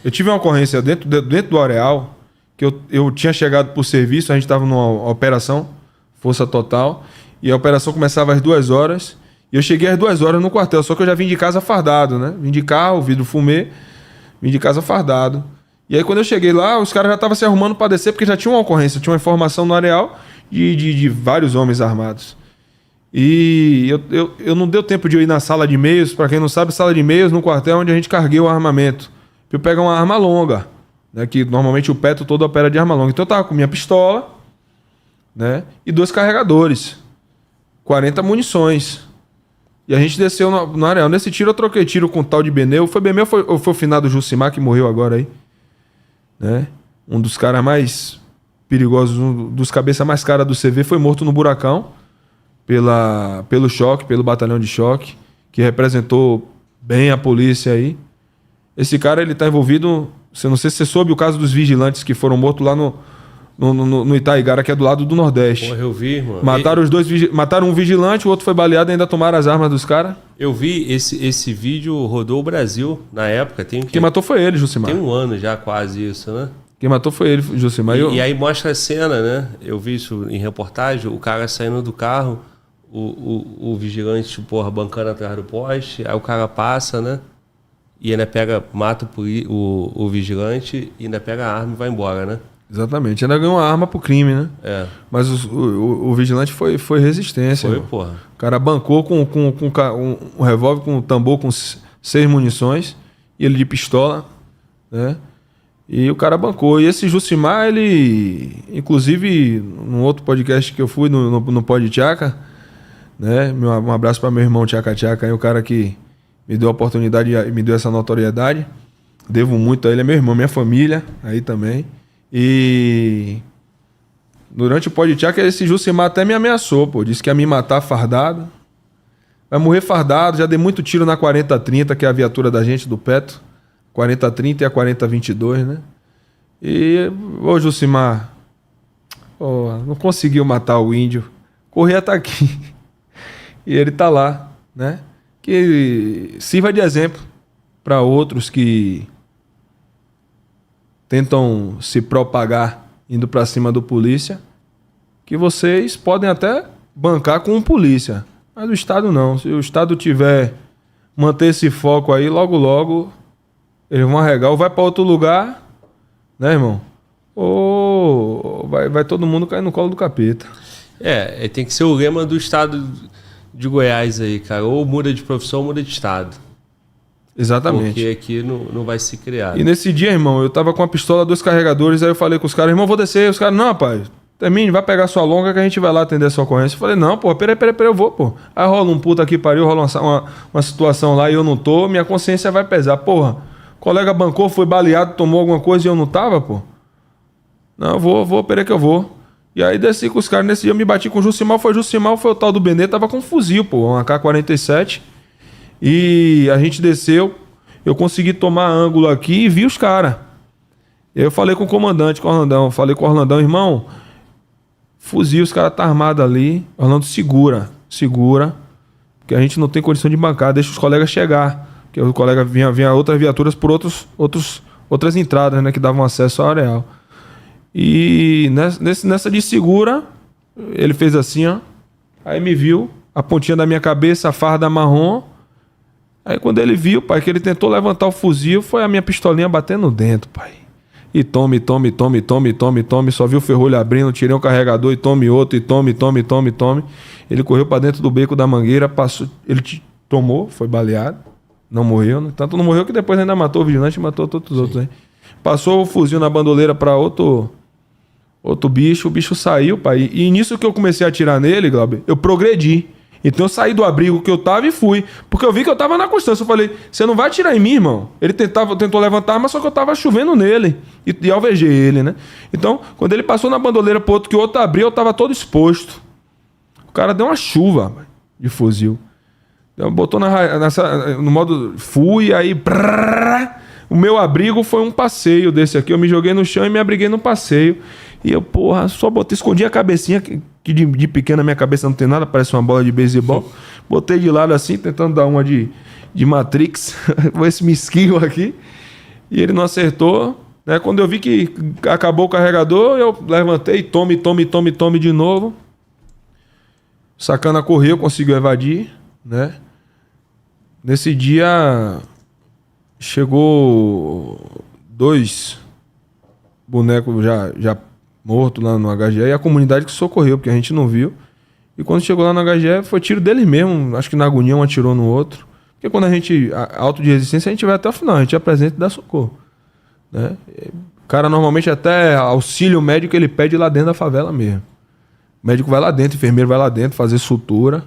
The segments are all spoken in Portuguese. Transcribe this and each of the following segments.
Eu tive uma ocorrência dentro do Areal, que eu tinha chegado por serviço, a gente estava numa operação, força total, e a operação começava às 2 horas, e eu cheguei às 2 horas no quartel, só que eu já vim de casa fardado, né? Vim de carro, vidro fumê, vim de casa fardado. E aí quando eu cheguei lá, os caras já estavam se arrumando para descer, porque já tinha uma ocorrência, tinha uma informação no Areal de vários homens armados. E eu não deu tempo de eu ir na sala de e-mails. Para quem não sabe, sala de e-mails no quartel é onde a gente carreguei o armamento. Eu pego uma arma longa, né, que normalmente o Petro todo opera de arma longa. Então eu tava com minha pistola, né, e 2 carregadores, 40 munições. E a gente desceu no Areal. Nesse tiro eu troquei tiro com o tal de Beneu. Foi Beneu ou foi o finado Jucimar que morreu agora aí? Né? Um dos caras mais perigosos, um dos cabeças mais caras do CV, foi morto no Buracão pelo choque, pelo batalhão de choque, que representou bem a polícia aí. Esse cara, ele tá envolvido, não sei se você soube o caso dos vigilantes que foram mortos lá no Itaigara, que é do lado do Nordeste. Porra, eu vi, mano. Mataram um vigilante, o outro foi baleado e ainda tomaram as armas dos caras. Eu vi, esse vídeo rodou o Brasil na época. Quem matou foi ele, Jucimar. Tem um ano já quase isso, né? Quem matou foi ele, Jucimar. E aí mostra a cena, né? Eu vi isso em reportagem, o cara saindo do carro, o vigilante, porra, bancando atrás do poste, aí o cara passa, né? E ainda mata o vigilante e ainda pega a arma e vai embora, né? Exatamente. Ainda ganhou uma arma pro crime, né? É. Mas o vigilante foi resistência. Foi, irmão. porra. O cara bancou com um revólver, com um tambor com 6 munições, e ele de pistola, né? E o cara bancou. E esse Jucimar, ele... Inclusive, num outro podcast que eu fui, no Pod Tchaca, né? Um abraço para meu irmão Tchaca Tchaca, aí, o cara que me deu a oportunidade e me deu essa notoriedade. Devo muito a ele, é meu irmão, minha família, aí também. E durante o Pod Tchaca, esse Jucimar até me ameaçou, pô. Disse que ia me matar fardado. Vai morrer fardado, já dei muito tiro na 4030, que é a viatura da gente, do Petro. 4030 e a 4022, né? E, ô Jucimar, não conseguiu matar o índio. Correia tá aqui. E ele tá lá, né? Que sirva de exemplo para outros que tentam se propagar indo para cima do polícia, que vocês podem até bancar com o polícia, mas o Estado não. Se o Estado manter esse foco aí, logo logo eles vão arregar ou vai para outro lugar, né, irmão? Ou vai todo mundo cair no colo do capeta. Tem que ser o lema do Estado de Goiás aí, cara. Ou muda de profissão ou muda de Estado. Exatamente. Porque aqui não vai se criar. E nesse dia, irmão, eu tava com a pistola, 2 carregadores, aí eu falei com os caras, irmão, vou descer. Os caras, não, rapaz, termine, vai pegar sua longa que a gente vai lá atender a sua ocorrência. Eu falei, não, pô, peraí, eu vou, pô. Aí rola um puta aqui, pariu, rola uma situação lá e eu não tô, minha consciência vai pesar. Porra, o colega bancou, foi baleado, tomou alguma coisa e eu não tava, pô. Não, eu vou, peraí que eu vou. E aí desci com os caras, nesse dia eu me bati com o Jucimar, foi o tal do Benê, tava com um fuzil, pô, uma AK-47. E a gente desceu, eu consegui tomar ângulo aqui e vi os caras. Eu falei com o comandante, com o Orlandão, irmão, fuzil, os caras tá armado ali. Orlando, segura, porque a gente não tem condição de bancar, deixa os colegas chegar. Porque o colega vinha outras viaturas por outras entradas, né, que davam acesso ao areal. E nessa de segura, ele fez assim, ó. Aí me viu, a pontinha da minha cabeça, a farda marrom. Aí quando ele viu, pai, que ele tentou levantar o fuzil, foi a minha pistolinha batendo dentro, pai. E tome. Só vi o ferrolho abrindo, tirei um carregador e tome outro, e tome. Ele correu pra dentro do beco da mangueira, passou. Ele tomou, foi baleado. Não morreu, né? Tanto não morreu que depois ainda matou o vigilante e matou todos os outros aí. Passou o fuzil na bandoleira pra outro bicho, o bicho saiu, pai. E nisso que eu comecei a atirar nele, Glauber, eu progredi. Então eu saí do abrigo que eu tava e fui. Porque eu vi que eu tava na constância. Eu falei, você não vai atirar em mim, irmão? Ele tentou levantar, mas só que eu tava chovendo nele. E alvejei ele, né? Então, quando ele passou na bandoleira pro outro, que o outro abriu, eu tava todo exposto. O cara deu uma chuva de fuzil. Botou no modo fui, aí... O meu abrigo foi um passeio desse aqui. Eu me joguei no chão e me abriguei no passeio. E eu, porra, só escondi a cabecinha, que de pequena minha cabeça não tem nada, parece uma bola de beisebol. Botei de lado assim, tentando dar uma de Matrix. Esse me esquivo aqui. E ele não acertou, né? Quando eu vi que acabou o carregador, eu levantei, tome de novo. Sacana correu, conseguiu evadir, né? Nesse dia chegou 2 bonecos já mortos lá no HGE e a comunidade que socorreu, porque a gente não viu. E quando chegou lá no HGE, foi tiro deles mesmo. Acho que na agonia um atirou no outro. Porque quando a gente... Auto de resistência, a gente vai até o final. A gente apresenta e dá socorro. Né? O cara, normalmente, até auxílio médico, ele pede lá dentro da favela mesmo. O médico vai lá dentro, o enfermeiro vai lá dentro fazer sutura.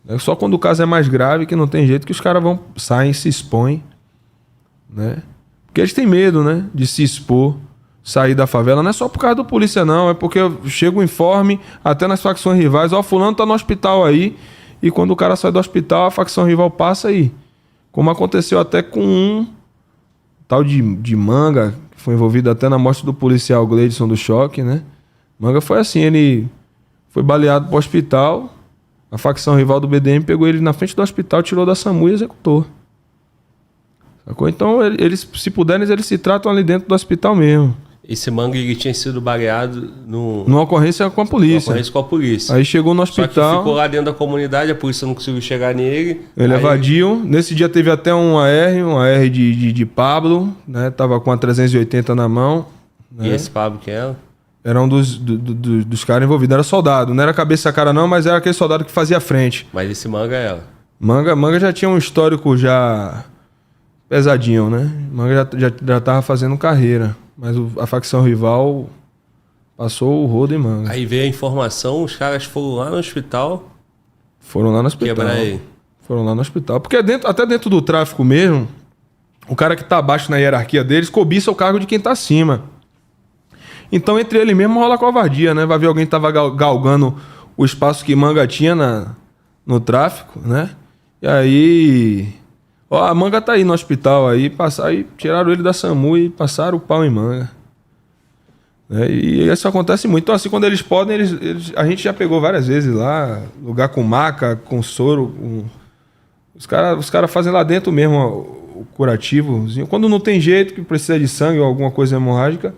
Né? Só quando o caso é mais grave, que não tem jeito, que os caras saem, se expõem. Né? Porque eles têm medo, né? De se expor, sair da favela. Não é só por causa do polícia, não. É porque chega o informe, até nas facções rivais. Ó, fulano tá no hospital aí. E quando o cara sai do hospital, a facção rival passa aí. Como aconteceu até com um tal de Manga, que foi envolvido até na morte do policial Gleidson do Choque, né? Manga foi assim, ele foi baleado pro hospital. A facção rival do BDM pegou ele na frente do hospital, tirou da SAMU e executou. Sacou? Então, eles, se puderem, eles se tratam ali dentro do hospital mesmo. Esse Manga, ele tinha sido baleado numa ocorrência com a polícia. Numa ocorrência com a polícia. Aí chegou no hospital. Só que ficou lá dentro da comunidade, a polícia não conseguiu chegar nele. Ele evadiu. Nesse dia teve até um AR de Pablo, né? Tava com a 380 na mão. Né? E esse Pablo que era? Era um dos caras envolvidos. Era soldado. Não era cabeça a cara não, mas era aquele soldado que fazia frente. Mas esse Manga era? Manga já tinha um histórico já pesadinho, né? Manga já tava fazendo carreira. Mas a facção rival passou o rodo em Manga. Aí veio a informação, os caras foram lá no hospital. Foram lá no hospital. Quebrar ele. Foram lá no hospital. Porque até dentro do tráfico mesmo, o cara que tá abaixo na hierarquia deles cobiça o cargo de quem tá acima. Então, entre ele mesmo rola covardia, né? Vai ver alguém que tava galgando o espaço que Manga tinha no tráfico, né? E aí... Ó, a Manga tá aí no hospital aí, tiraram ele da SAMU e passaram o pau em Manga. Né? E isso acontece muito. Então, assim, quando eles podem, a gente já pegou várias vezes lá, lugar com maca, com soro. Os cara fazem lá dentro mesmo o curativozinho. Quando não tem jeito, que precisa de sangue ou alguma coisa hemorrágica,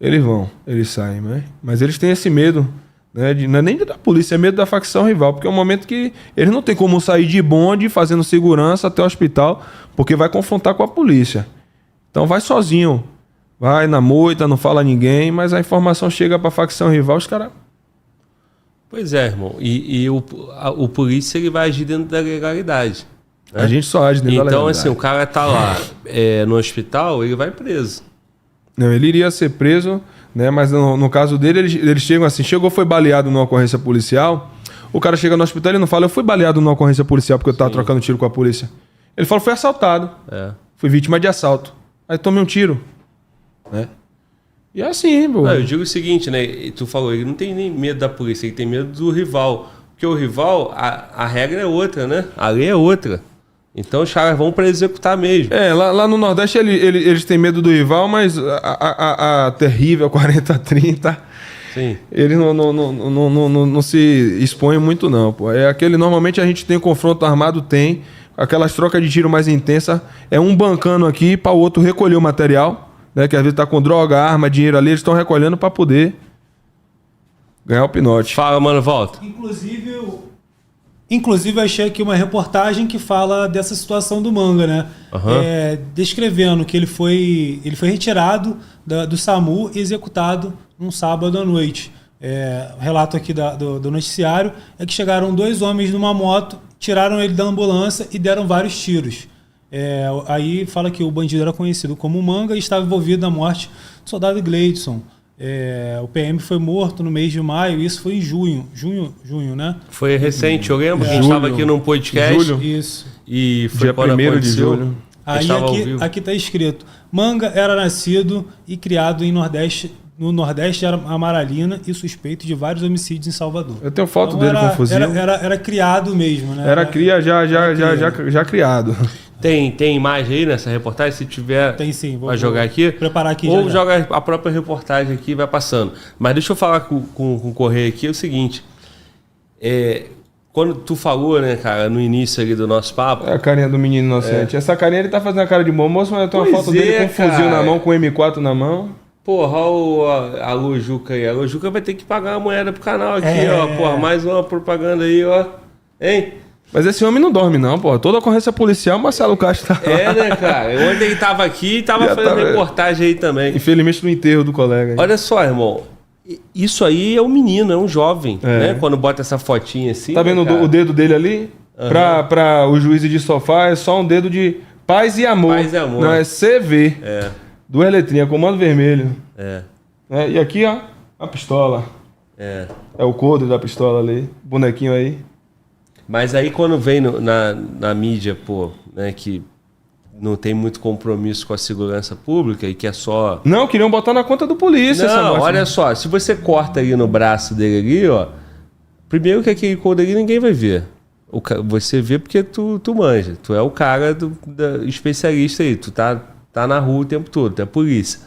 eles saem. Né? Mas eles têm esse medo. Né? Não é nem da polícia, é medo da facção rival, porque é um momento que eles não tem como sair de bonde fazendo segurança até o hospital, porque vai confrontar com a polícia. Então vai sozinho, vai na moita, não fala a ninguém, mas a informação chega para a facção rival, os caras... Pois é, irmão, e o polícia ele vai agir dentro da legalidade. Né? A gente só age dentro da legalidade. Então, assim, o cara tá lá no hospital, ele vai preso. Não, ele iria ser preso... Né? Mas no caso dele, eles chegam assim, foi baleado numa ocorrência policial, o cara chega no hospital e não fala, eu fui baleado numa ocorrência policial porque eu tava trocando tiro com a polícia. Ele fala, fui assaltado, fui vítima de assalto, aí tomei um tiro. Né? E é assim, pô. Eu digo o seguinte, né? Tu falou, ele não tem nem medo da polícia, ele tem medo do rival. Porque o rival, a regra é outra, né? A lei é outra. Então os caras vão para executar mesmo. Lá no Nordeste eles têm medo do rival, mas a terrível 40-30, sim, eles não se expõem muito não. Pô. É aquele, normalmente a gente tem confronto armado, tem aquelas trocas de tiro mais intensas, é um bancando aqui para o outro recolher o material, né, que às vezes tá com droga, arma, dinheiro ali, eles estão recolhendo para poder ganhar o pinote. Fala, mano, volta. Inclusive, eu achei aqui uma reportagem que fala dessa situação do Manga, né? Uhum. Descrevendo que ele foi retirado do SAMU e executado num sábado à noite. O relato aqui do noticiário é que chegaram 2 homens numa moto, tiraram ele da ambulância e deram vários tiros. Aí fala que o bandido era conhecido como Manga e estava envolvido na morte do soldado Gleidson. O PM foi morto no mês de maio, isso foi em junho, né? Foi recente, eu lembro que a gente estava aqui num podcast. Julho. Isso. E foi dia 1º de julho. Aí aqui está escrito, Manga era nascido e criado no Nordeste Amaralina e suspeito de vários homicídios em Salvador. Eu tenho foto dele com fuzil. Era criado mesmo, né? Era cria já criado. Tem imagem aí nessa reportagem? Se tiver, tem sim. Vai jogar aqui? Preparar aqui. Ou joga a própria reportagem aqui e vai passando. Mas deixa eu falar com o Correia aqui, é o seguinte. Quando tu falou, né, cara, no início ali do nosso papo... É a carinha do menino inocente. Essa carinha ele tá fazendo a cara de bom moço, mas eu tenho uma Pois foto dele com um cara. fuzil na mão, com M4 na mão. Porra, olha a Lojuca aí. A Lojuca vai ter que pagar uma moeda pro canal aqui, É. ó. Porra, mais uma propaganda aí, ó. Hein? Mas esse homem não dorme não, pô. Toda ocorrência policial, Marcelo Castro tá lá. É, né, cara? Ontem ele tava aqui e tava Já fazendo tava- reportagem aí também. Infelizmente no enterro do colega. Hein? Olha só, irmão. Isso aí é um menino, é um jovem, É. né? Quando bota essa fotinha assim. Tá vendo né, cara? o dedo dele ali? Pra o juiz de sofá é só um dedo de paz e amor. Paz e amor. Não, é CV. É, Do Eletrinha, comando vermelho. é, E aqui, ó, a pistola. é. É o coldre da pistola ali. Bonequinho aí. Mas aí quando vem na mídia, pô, né, que não tem muito compromisso com a segurança pública e que é só... Não, queriam botar na conta do polícia essa Não, morte. olha só, se você corta aí no braço dele ali, ó, primeiro que aquele couro ali ninguém vai ver. Você vê porque tu manja, tu é o cara especialista aí, tu tá na rua o tempo todo, tu é polícia.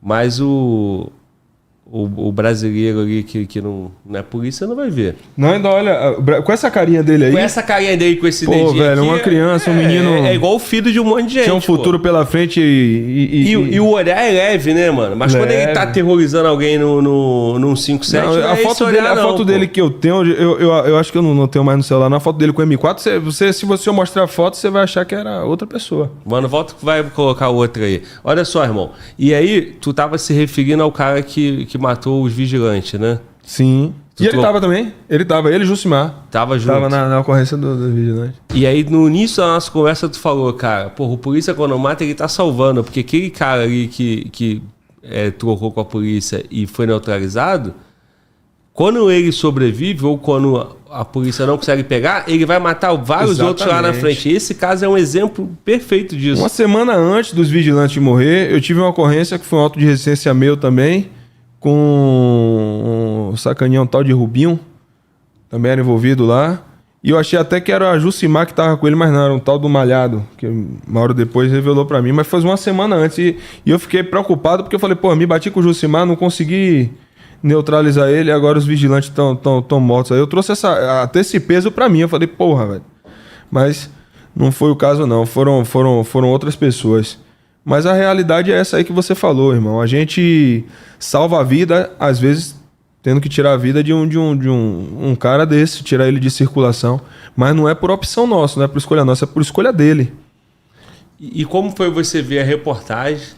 Mas o brasileiro ali que não é polícia não vai ver. Não, ainda olha, com essa carinha dele aí, Com essa carinha dele, com esse Pô, dedinho velho, aqui, uma criança, um menino- É igual o filho de um monte de gente, tinha um futuro pô. pela frente E o olhar é leve, né, mano? Mas quando ele tá Leve. aterrorizando alguém num 5-7, Não, não é a foto, esse dele, olhar, a foto não, dele pô. que eu tenho, eu acho que eu não tenho mais no celular, na foto dele com o M4, se você mostrar a foto, você vai achar que era outra pessoa. Mano, volta que vai colocar outra aí. Olha só, irmão. E aí, tu tava se referindo ao cara que matou os vigilantes, né? Sim. Tu E ele trou- tava também? Ele e Jucimar. Tava junto. Tava na ocorrência do vigilante. E aí, no início da nossa conversa, tu falou, cara, porra, o polícia quando mata, ele tá salvando. Porque aquele cara ali que trocou com a polícia e foi neutralizado, quando ele sobrevive ou quando a polícia não consegue pegar, ele vai matar vários outros lá na Exatamente. frente. Esse caso é um exemplo perfeito disso. Uma semana antes dos vigilantes morrer, eu tive uma ocorrência que foi um auto de resistência meu também, com um sacaninha, um tal de Rubinho, também era envolvido lá. E eu achei até que era a Jucimar que tava com ele, mas não, era um tal do Malhado, que uma hora depois revelou pra mim, mas foi uma semana antes. E eu fiquei preocupado porque eu falei, pô, me bati com o Jucimar, não consegui neutralizar ele, e agora os vigilantes estão mortos. Aí eu trouxe até esse peso pra mim, eu falei, porra, velho. Mas não foi o caso não, foram outras pessoas. Mas a realidade é essa aí que você falou, irmão. A gente salva a vida, às vezes, tendo que tirar a vida de um cara desse, tirar ele de circulação. Mas não é por opção nossa, não é por escolha nossa, é por escolha dele. E como foi você ver a reportagem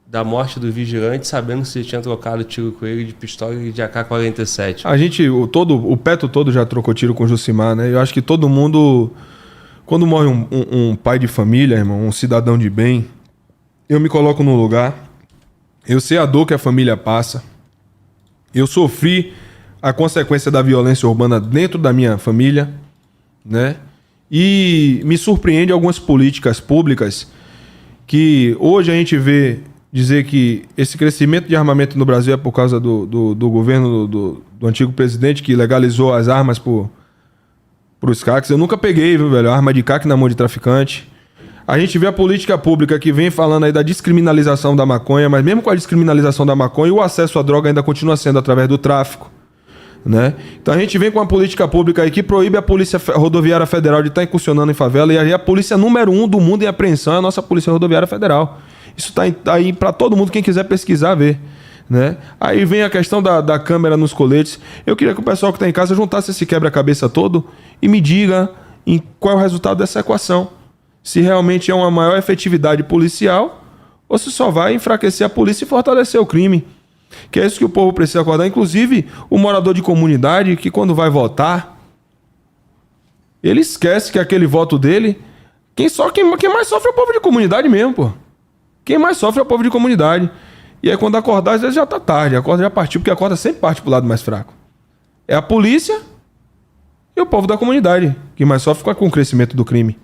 da morte do vigilante, sabendo que você tinha trocado tiro com ele de pistola e de AK-47? A gente, o Peto todo já trocou tiro com o Jucimar, né? Eu acho que todo mundo... Quando morre um pai de família, irmão, um cidadão de bem, eu me coloco no lugar, eu sei a dor que a família passa, eu sofri a consequência da violência urbana dentro da minha família, né? E me surpreende algumas políticas públicas que hoje a gente vê dizer que esse crescimento de armamento no Brasil é por causa do governo do antigo presidente que legalizou as armas pros CACs. Eu nunca peguei, viu, velho? Arma de CAC na mão de traficante. A gente vê a política pública que vem falando aí da descriminalização da maconha, mas mesmo com a descriminalização da maconha, o acesso à droga ainda continua sendo através do tráfico, né? Então a gente vem com uma política pública aí que proíbe a Polícia Rodoviária Federal de estar incursionando em favela, e aí a polícia número 1 do mundo em apreensão é a nossa Polícia Rodoviária Federal. Isso tá aí para todo mundo, quem quiser pesquisar, ver. Né? Aí vem a questão da câmera nos coletes. Eu queria que o pessoal que está em casa juntasse esse quebra-cabeça todo e me diga qual é o resultado dessa equação. Se realmente é uma maior efetividade policial ou se só vai enfraquecer a polícia e fortalecer o crime. Que é isso que o povo precisa acordar. Inclusive, o morador de comunidade que quando vai votar, ele esquece que aquele voto dele... Quem mais sofre é o povo de comunidade mesmo, pô. Quem mais sofre é o povo de comunidade. E aí quando acordar, às vezes já tá tarde. A corda já partiu, porque a corda sempre parte pro lado mais fraco. É a polícia e o povo da comunidade que mais sofre com o crescimento do crime.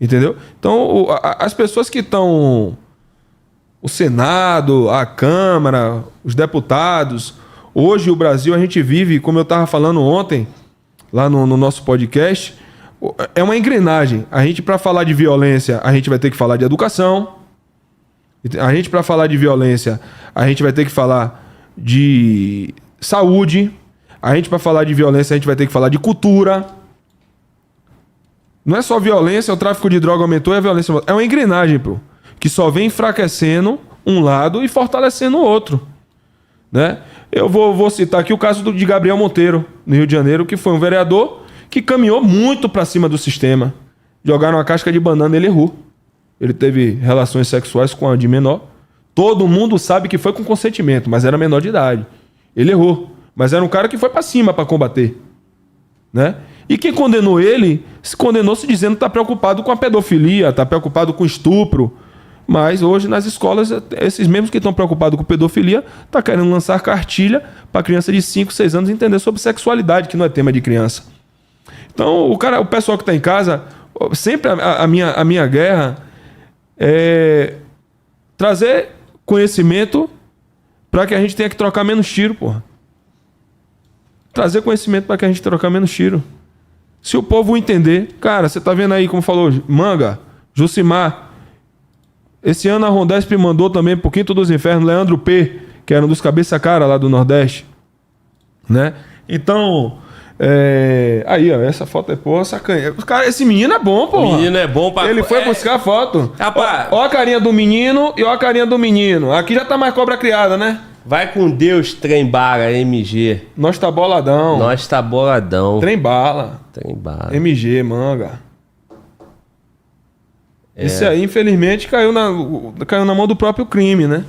Entendeu? Então, as pessoas que estão... O Senado, a Câmara, os deputados... Hoje, o Brasil, a gente vive, como eu estava falando ontem, lá no nosso podcast, é uma engrenagem. A gente, para falar de violência, a gente vai ter que falar de educação. A gente, para falar de violência, a gente vai ter que falar de saúde. A gente, para falar de violência, a gente vai ter que falar de cultura. Não é só violência, o tráfico de droga aumentou e a violência... É uma engrenagem, pô. Que só vem enfraquecendo um lado e fortalecendo o outro. Né? Eu vou citar aqui o caso de Gabriel Monteiro, no Rio de Janeiro, que foi um vereador que caminhou muito para cima do sistema. Jogaram uma casca de banana e ele errou. Ele teve relações sexuais com a de menor. Todo mundo sabe que foi com consentimento, mas era menor de idade. Ele errou. Mas era um cara que foi para cima para combater. Né? E quem condenou ele, se condenou se dizendo que está preocupado com a pedofilia, está preocupado com estupro. Mas hoje nas escolas, esses mesmos que estão preocupados com pedofilia, estão querendo lançar cartilha para criança de 5, 6 anos entender sobre sexualidade, que não é tema de criança. Então, o pessoal que está em casa, sempre a minha guerra é trazer conhecimento para que a gente tenha que trocar menos tiro, porra. Trazer conhecimento para que a gente trocar menos tiro. Se o povo entender... Cara, você tá vendo aí, como falou, Manga, Jucimar. Esse ano a Rondesp mandou também pro Quinto dos Infernos, Leandro P., que era um dos cabeça-cara lá do Nordeste. Né? Então... Aí, ó, essa foto é porra, sacanha. Cara, esse menino é bom, pô. O menino é bom pra... Ele foi buscar a foto. Rapaz... Ó a carinha do menino e ó a carinha do menino. Aqui já tá mais cobra criada, né? Vai com Deus, Trembara, MG. Nós tá boladão. Nós tá boladão. Trembala. Trembala. MG, Manga. Esse aí, infelizmente, caiu na mão do próprio crime, né?